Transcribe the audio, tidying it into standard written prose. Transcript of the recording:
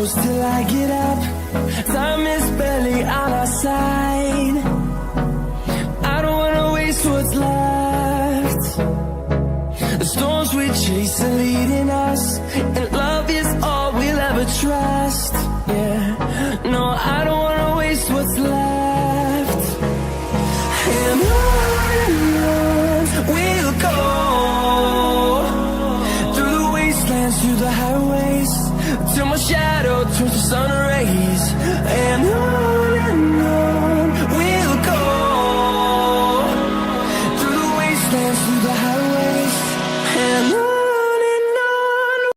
close till I get up. Time is barely on our side. I don't wanna waste what's left. The storms we chase are leading us, and love is all we'll ever trust. Yeah, no, I don't wanna waste what's left. And on we'll go, through the wastelands, through the highways, till my shadow turns to sun rays.